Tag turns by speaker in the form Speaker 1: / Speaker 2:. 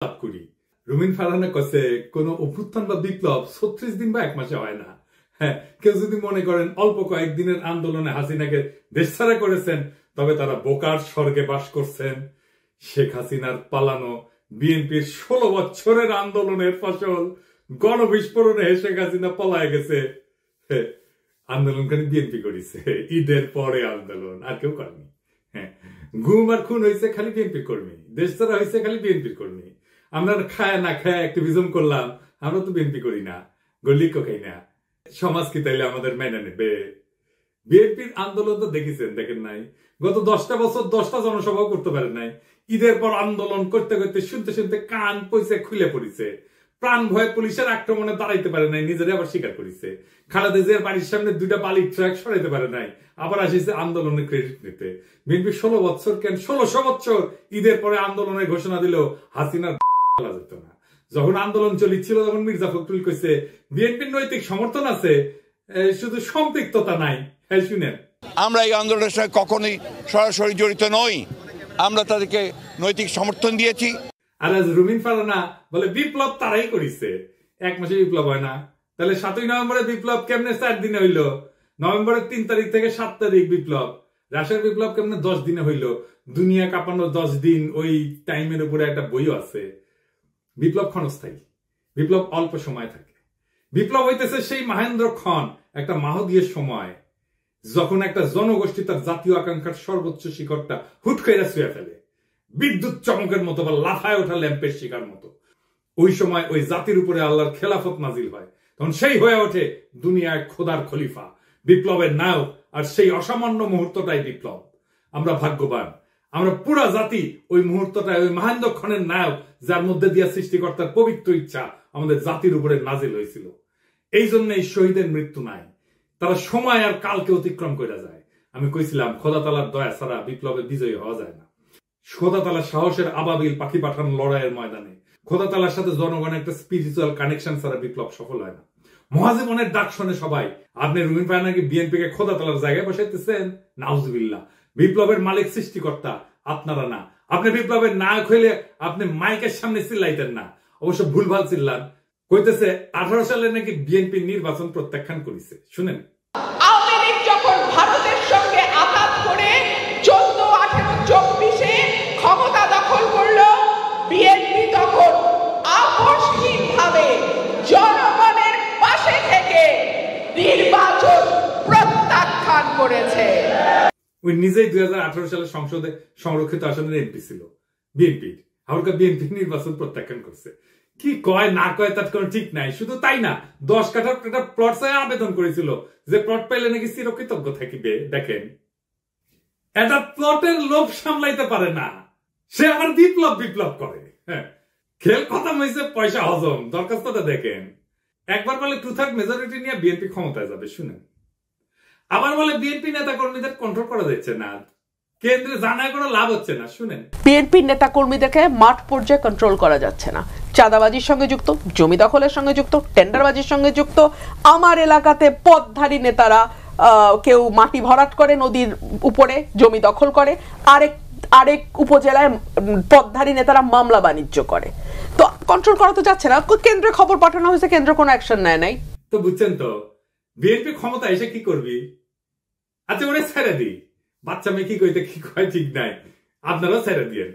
Speaker 1: লাভ করি। রুমিন ফারহানা কাছে কোন অভ্যুত্থান বা বিপ্লব 36 দিন বা 1 মাসে হয় না। হ্যাঁ, কেউ যদি মনে করেন অল্প কয়েকদিনের আন্দোলনে হাসিনাকে দেশছাড়া করেছেন, তবে তারা বোকার স্বর্গে বাস করছেন। শেখ হাসিনার পালানো বিএনপির 16 বছরের আন্দোলনের ফসল গণবিস্ফোরণে শেখ হাসিনা পলায় গেছে। আন্দোলনকারী বিএনপি করেছে, ঈদের পরে আন্দোলন, আর কেউ করেনি। হ্যাঁ, গুম আর খুন হয়েছে খালি বিএনপির কর্মী, দেশ ছাড়া হয়েছে খালি বিএনপির কর্মী। আমরা খায় না খায় অ্যাক্টিভিজম করলাম, আমরা তো বিএনপি করি না, গলিকও খাই না। সমাজ কি তাইলে আমাদের মেনে নেবে? বিএনপির আন্দোলন তো দেখেছেন, দেখেন নাই? গত 10টা বছর 10টা জনসভাও করতে পারেন নাই। ঈদের পর আন্দোলন করতে করতে শুনতে শুনতে কান পয়সা খুলে পড়েছে। প্রাণ ভয়ে পুলিশের আক্রমণে দাঁড়াইতে পারে নাই, নিজেরা আবার স্বীকার করেছে। খালেদা জিয়ার বাড়ির সামনে 2টা বালির ট্রাক সরাইতে পারে নাই, আবার আসিছে আন্দোলনের ক্রেডিট নিতে। বিএনপি 16 বছর কেন 1600 বছর ঈদের পরে আন্দোলনের ঘোষণা দিল, হাসিনার বলা যেত না। যখন আন্দোলন চলছিল তখন মির্জা ফখরুল কইছে বিএনপির নৈতিক সমর্থন আছে, শুধু সম্পৃক্ততা নাই। হ্যাঁ, শুনেন,
Speaker 2: আমরা এই আন্দোলনের সঙ্গে কখনোই সরাসরি জড়িত নই, আমরা তাদেরকে নৈতিক সমর্থন দিয়েছি।
Speaker 1: আর আজ রুমিন ফারহানা বলে বিপ্লব তারাই করেছে, 1 মাসে বিপ্লব হয় না। তাহলে 7ই নভেম্বরের বিপ্লব কেমনে 4 দিনে হইল? নভেম্বরের 3 তারিখ থেকে 7 তারিখ বিপ্লব। রাশিয়ার বিপ্লব কেমনে 10 দিনে হইল? দুনিয়া কাঁপানো 10 দিন, ওই টাইমের উপরে একটা বইও আছে। বিপ্লব ক্ষণস্থায়ী, বিপ্লব অল্প সময় থাকে। বিপ্লব হইতেছে সেই মহেন্দ্র ক্ষণ, একটা মাহদীয় সময়, যখন একটা জনগোষ্ঠী তার জাতীয় আকাঙ্ক্ষার সর্বোচ্চ শিখরটা হুট করে ছুঁয়ে ফেলে, বিদ্যুৎ চমকের মতো বা লাফায় ওঠা ল্যাম্পের শিকার মতো। ওই সময় ওই জাতির উপরে আল্লাহর খেলাফত নাজিল হয়, তখন সেই হয়ে ওঠে দুনিয়ায় খোদার খলিফা, বিপ্লবের নায়ক। আর সেই অসামান্য মুহূর্তটাই বিপ্লব। আমরা ভাগ্যবান, আমরা পুরা জাতি ওই মুহূর্তটায়, ওই মহেন্দ্রক্ষণের নায়ক, যার মধ্যে দিয়ে সৃষ্টিকর্তার পবিত্র ইচ্ছা আমাদের জাতির উপরে নাজিল হয়েছিল। এই জন্য এই শহীদের মৃত্যু নাই, তারা সময় আর কালকে অতিক্রম করে যায়। আমি কইছিলাম খোদা তাআলার দয়া ছাড়া বিপ্লবে বিজয়ী হওয়া যায় না। খোদা তাআলা সাহসের আবাবিল পাখি পাঠান লড়াইয়ের ময়দানে। খোদা তাআলার সাথে জনগণের একটা স্পিরিচুয়াল কানেকশন ছাড়া বিপ্লব সফল হয় না। মহাজীবনের ডাক শোনে সবাই। আপনি রুমিন ফারহানাকে বিএনপি কে খোদা তাআলার জায়গায় বসাইতেছেন? নাউজুবিল্লাহ। বিপ্লবের মালিক সৃষ্টিকর্তা, আপনারা না। আপনি বিপ্লবের নায়ক হইলে আপনি মাইকের সামনে চিল্লাইতেন না, অবশ্য ভুলভাল চিল্লান। কইতেছে 18 সালে নাকি বিএনপি নির্বাচন প্রত্যাখ্যান করেছে। শুনেন,
Speaker 3: আওয়ামী লীগ যখন ভারতের সঙ্গে আঘাত করে 14, 18, 24-এ ক্ষমতা দখল করলো, বিএনপি তখন আপোষহীনভাবে জনগণের পাশে থেকে নির্বাচন প্রত্যাখ্যান করেছে।
Speaker 1: ওই নিজেই 2018 সালে সংসদে সংরক্ষিত আসনের এমপি ছিল বিএনপির, হাওড়া বিএনপি নির্বাচন প্রত্যাখ্যান করছে। কি কয় না কয় তার কোনো ঠিক নাই। শুধু তাই না, 10 কাঠার একটা প্লট চাই আবেদন করেছিল, যে প্লট পাইলে নাকি চিরকৃতজ্ঞ থাকিবে। দেখেন, এটা প্লটের লোভ সামলাইতে পারে না, সে আবার বিপ্লব করে। হ্যাঁ, খেল খতম হয়েছে, পয়সা হজম। দরখাস্তটা দেখেন, একবার বলে 2/3 মেজরিটি নিয়ে বিএনপি ক্ষমতায় যাবে। শুনেন, আবার বলে বিএনপি নেতা কর্মীদের কন্ট্রোল করা যাচ্ছে না, কেন্দ্রে জানায় কোনো লাভ হচ্ছে না। শুনেন,
Speaker 4: বিএনপির নেতা কর্মীদেরকে মাঠ পর্যায়ে কন্ট্রোল করা যাচ্ছে না, চাঁদাবাজির সঙ্গে যুক্ত, জমি দখলের সঙ্গে যুক্ত, টেন্ডারবাজির সঙ্গে যুক্ত। আমার এলাকাতে পদধারী নেতারা কেউ মাটি ভরাট করে নদীর উপরে, জমি দখল করে, আরেক উপজেলায় পদধারী নেতারা মামলা বাণিজ্য করে। তো কন্ট্রোল করা তো যাচ্ছে না। কেন্দ্রে খবর পাঠানো হয়েছে, কেন্দ্র কোনো অ্যাকশন নেয় নাই।
Speaker 1: তো বুঝছেন তো, বিএনপি ক্ষমতা এসে কি করবি? আচ্ছা, ওরে ছেড়ে দিই, বাচ্চা মেয়ে কি কইতে কি কয় ঠিক নাই, আপনারাও ছেড়ে দিয়েন।